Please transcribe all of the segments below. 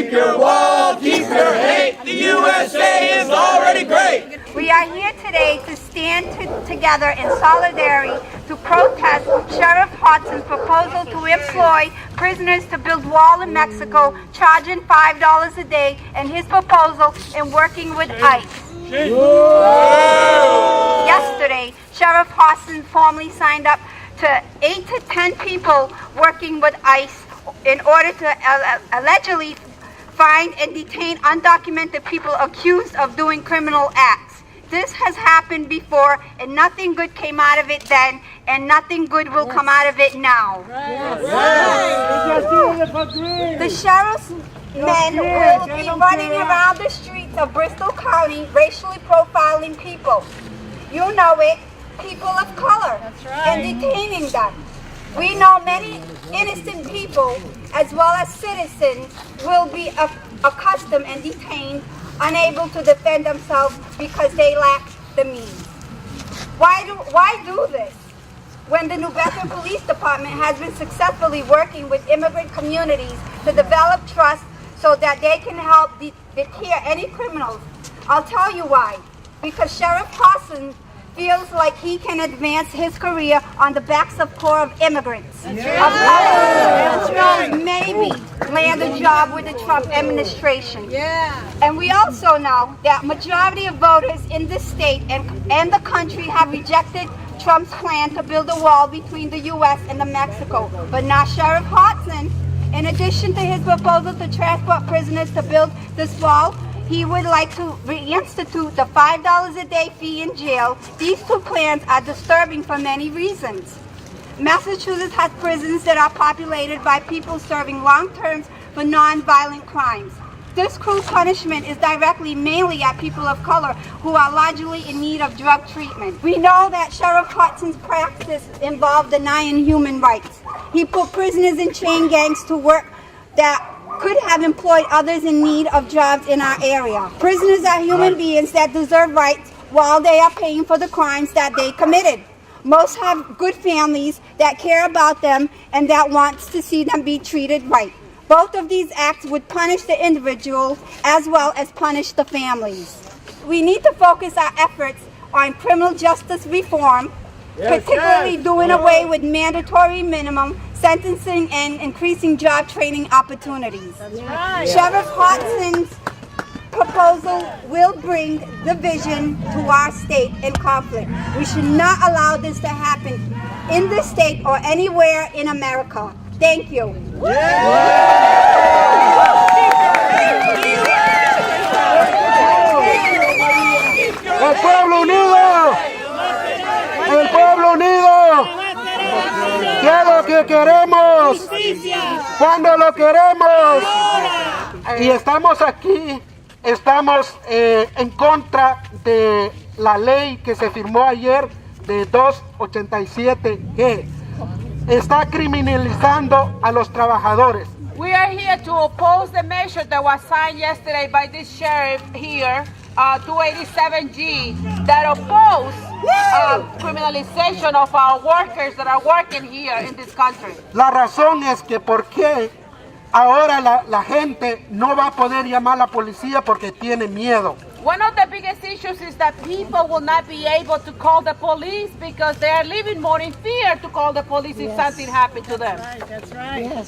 Keep your wall, keep your hate. The USA is already great. We are here today to stand together in solidarity to protest Sheriff Hodgson's proposal to employ prisoners to build wall in Mexico, charging $5 a day, and his proposal in working with ICE. Yesterday, Sheriff Hodgson formally signed up to 8 to 10 people working with ICE in order to allegedly find and detain undocumented people accused of doing criminal acts. This has happened before, and nothing good came out of it then, and nothing good will come out of it now. The sheriff's men will be running around the streets of Bristol County racially profiling people. You know it, people of color, and detaining them. We know many innocent people, as well as citizens, will be accustomed and detained, unable to defend themselves because they lack the means. Why do this? When the New Bedford Police Department has been successfully working with immigrant communities to develop trust so that they can help deter any criminals. I'll tell you why. Because Sheriff Hodgson feels like he can advance his career on the backs of poor of immigrants. Maybe land a job with the Trump administration. And we also know that majority of voters in this state and the country have rejected Trump's plan to build a wall between the U.S. and Mexico. But now Sheriff Hodgson, in addition to his proposal to transport prisoners to build this wall, he would like to reinstitute the $5 a day fee in jail. These two plans are disturbing for many reasons. Massachusetts has prisons that are populated by people serving long terms for non-violent crimes. This cruel punishment is directly mainly at people of color who are largely in need of drug treatment. We know that Sheriff Hodgson's practice involved denying human rights. He put prisoners in chain gangs to work that could have employed others in need of jobs in our area. Prisoners are human beings that deserve rights while they are paying for the crimes that they committed. Most have good families that care about them and that wants to see them be treated right. Both of these acts would punish the individual as well as punish the families. We need to focus our efforts on criminal justice reform, particularly doing away with mandatory minimum sentencing and increasing job training opportunities. Sheriff Hodgson's proposal will bring division to our state and conflict. We should not allow this to happen in this state or anywhere in America. Thank you. ¡El pueblo unido! ¡El pueblo unido! ¿Qué es lo que queremos? ¿Cuándo lo queremos? Y estamos aquí, estamos en contra de la ley que se firmó ayer de 287G. Está criminalizando a los trabajadores. We are here to oppose the measure that was signed yesterday by this sheriff here, 287G, that oppose criminalization of our workers that are working here in this country. La razón es que por qué ahora la gente no va a poder llamar a la policía porque tiene miedo. One of the biggest issues is that people will not be able to call the police because they are living more in fear to call the police if something happened to them. That's right.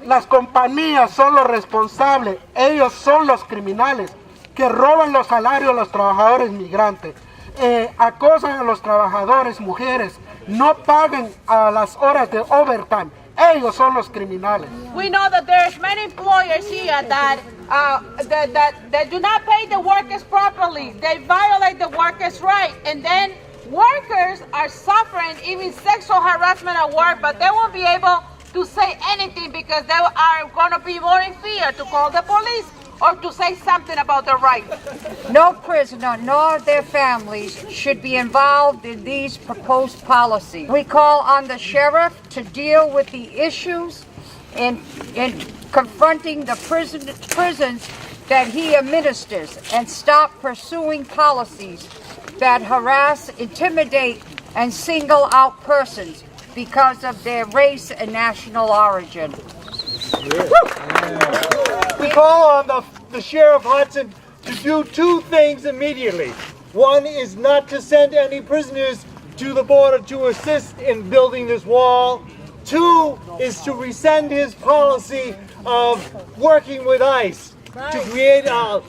Las compañías son los responsables, ellos son los criminales que roban los salarios a los trabajadores migrantes, acosan a los trabajadores mujeres, no pagan a las horas de overtime. Ellos son los criminales. We know that there's many employers here that do not pay the workers properly. They violate the workers' rights, and then workers are suffering even sexual harassment at work, but they won't be able to say anything because they are going to be more in fear to call the police or to say something about their rights. No prisoner nor their families should be involved in these proposed policies. We call on the sheriff to deal with the issues in confronting the prisons that he administers and stop pursuing policies that harass, intimidate, and single out persons because of their race and national origin. Yeah. We call on the Sheriff Hodgson to do two things immediately. One is not to send any prisoners to the border to assist in building this wall. Two is to rescind his policy of working with ICE to create a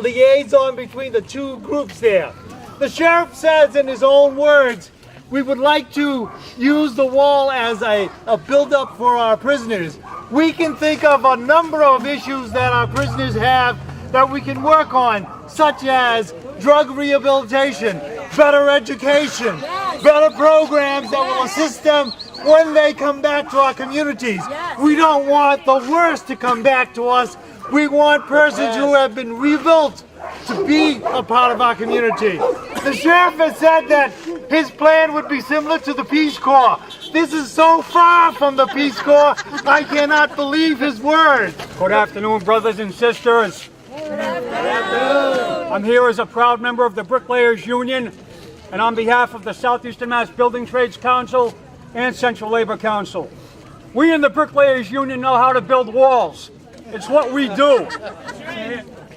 liaison between the two groups there. The sheriff says in his own words, we would like to use the wall as a build-up for our prisoners. We can think of a number of issues that our prisoners have that we can work on, such as drug rehabilitation, better education, better programs that will assist them when they come back to our communities. We don't want the worst to come back to us. We want persons who have been rebuilt to be a part of our community. The sheriff has said that his plan would be similar to the Peace Corps. This is so far from the Peace Corps, I cannot believe his word. Good afternoon, brothers and sisters. Good afternoon. I'm here as a proud member of the Bricklayers Union and on behalf of the Southeastern Mass Building Trades Council and Central Labor Council. We in the Bricklayers Union know how to build walls. It's what we do.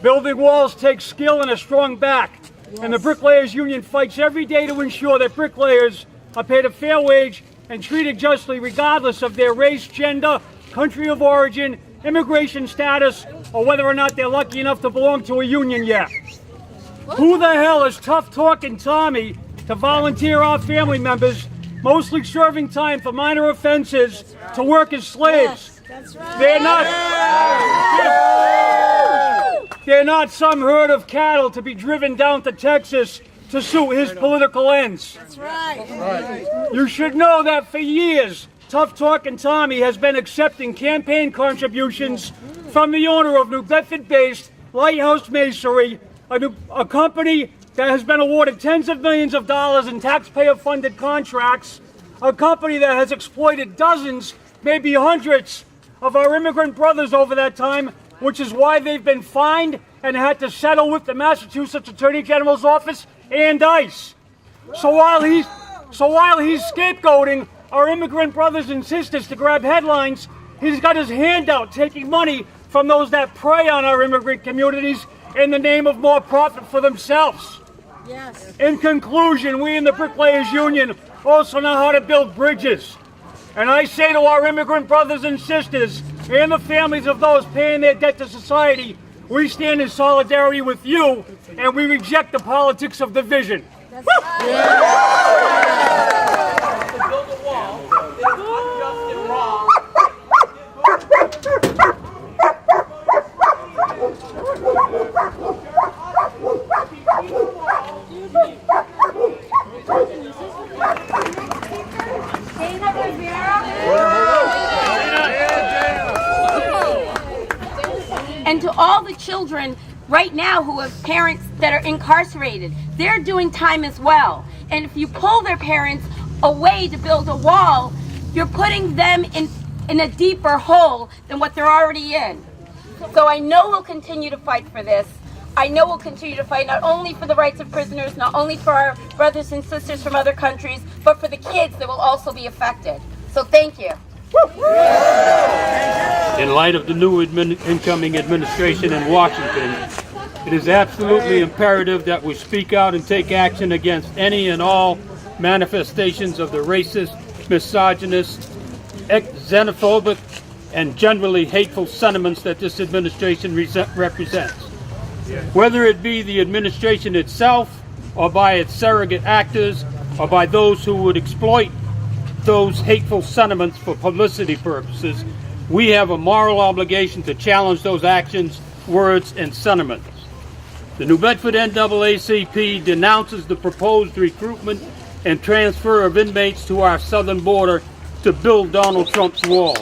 Building walls takes skill and a strong back. And the Bricklayers Union fights every day to ensure that bricklayers are paid a fair wage and treated justly regardless of their race, gender, country of origin, immigration status, or whether or not they're lucky enough to belong to a union yet. Who the hell is Tough Talking Tommy to volunteer our family members, mostly serving time for minor offenses, to work as slaves? That's right. They're not some herd of cattle to be driven down to Texas to suit his political ends. That's right. You should know that for years, Tough Talking Tommy has been accepting campaign contributions from the owner of New Bedford-based Lighthouse Masonry, a company that has been awarded tens of millions of dollars in taxpayer-funded contracts, a company that has exploited dozens, maybe hundreds, of our immigrant brothers over that time, which is why they've been fined and had to settle with the Massachusetts Attorney General's office and ICE. So while he's scapegoating our immigrant brothers and sisters to grab headlines, he's got his hand out taking money from those that prey on our immigrant communities in the name of more profit for themselves. Yes. In conclusion, we in the Bricklayers Union also know how to build bridges. And I say to our immigrant brothers and sisters and the families of those paying their debt to society, we stand in solidarity with you and we reject the politics of division. That's right. To build a wall that is unjust and wrong. And to all the children right now who have parents that are incarcerated, they're doing time as well. And if you pull their parents away to build a wall, you're putting them in a deeper hole than what they're already in. So I know we'll continue to fight for this. I know we'll continue to fight not only for the rights of prisoners, not only for our brothers and sisters from other countries, but for the kids that will also be affected. So thank you. In light of the new incoming administration in Washington, it is absolutely imperative that we speak out and take action against any and all manifestations of the racist, misogynist, xenophobic, and generally hateful sentiments that this administration represents. Whether it be the administration itself, or by its surrogate actors, or by those who would exploit those hateful sentiments for publicity purposes, we have a moral obligation to challenge those actions, words, and sentiments. The New Bedford NAACP denounces the proposed recruitment and transfer of inmates to our southern border to build Donald Trump's wall.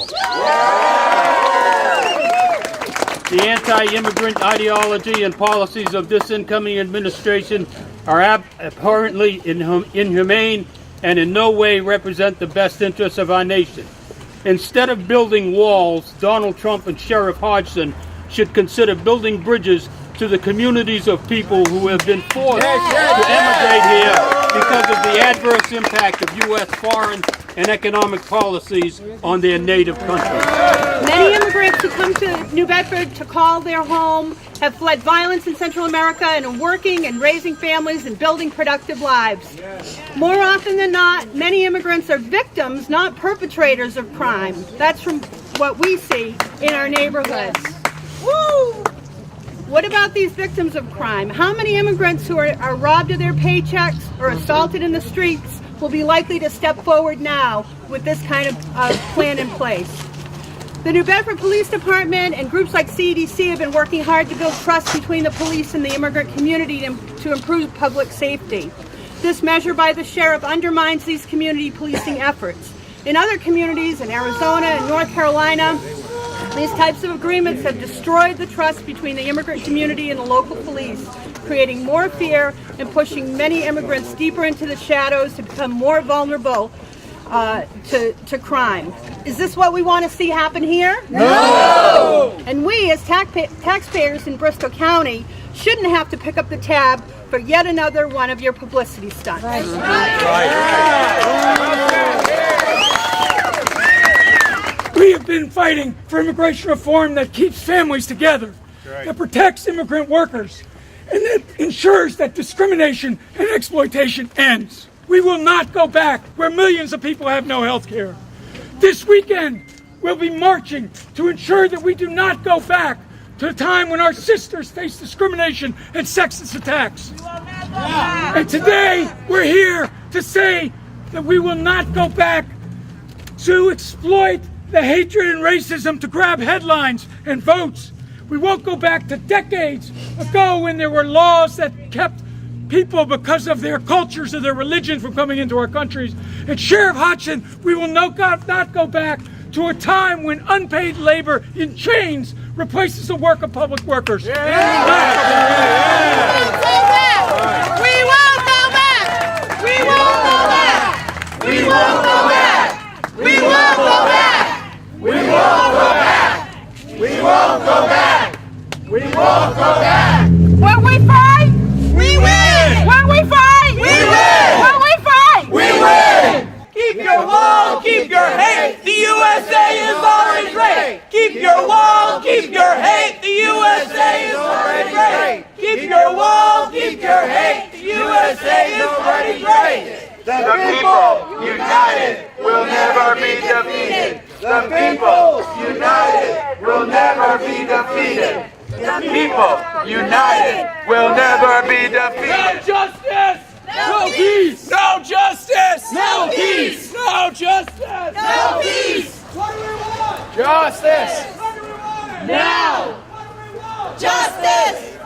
The anti-immigrant ideology and policies of this incoming administration are abhorrently inhumane and in no way represent the best interests of our nation. Instead of building walls, Donald Trump and Sheriff Hodgson should consider building bridges to the communities of people who have been forced to emigrate here because of the adverse impact of U.S. foreign and economic policies on their native country. Many immigrants who come to New Bedford to call their home have fled violence in Central America and are working and raising families and building productive lives. More often than not, many immigrants are victims, not perpetrators of crime. That's from what we see in our neighborhoods. Woo! What about these victims of crime? How many immigrants who are robbed of their paychecks or assaulted in the streets will be likely to step forward now with this kind of plan in place? The New Bedford Police Department and groups like CEDC have been working hard to build trust between the police and the immigrant community to improve public safety. This measure by the sheriff undermines these community policing efforts. In other communities in Arizona and North Carolina, these types of agreements have destroyed the trust between the immigrant community and the local police, creating more fear and pushing many immigrants deeper into the shadows to become more vulnerable to crime. Is this what we want to see happen here? No! And we, as taxpayers in Bristol County, shouldn't have to pick up the tab for yet another one of your publicity stunts. We have been fighting for immigration reform that keeps families together, that protects immigrant workers, and that ensures that discrimination and exploitation ends. We will not go back where millions of people have no health care. This weekend, we'll be marching to ensure that we do not go back to a time when our sisters face discrimination and sexist attacks. And today, we're here to say that we will not go back to exploit the hatred and racism to grab headlines and votes. We won't go back to decades ago when there were laws that kept people, because of their cultures or their religion, from coming into our countries. And Sheriff Hodgson, we will not go back to a time when unpaid labor in chains replaces the work of public workers. We won't go back! We won't go back! We won't go back! We won't go back! We won't go back! We won't go back! We won't go back! We won't go back! When we fight, We win! when we fight, We win! when we fight, We win! Keep your wall, keep your hate, the USA is already great! Keep your wall, keep your hate, the USA is already great! Keep your wall, keep your hate, the USA is already great! The people united will never be defeated! The people united will never be defeated! The people united will never be defeated! No justice! No peace! No justice! No peace! No justice! No peace! What do we want? Justice! What do we want? Now! Justice!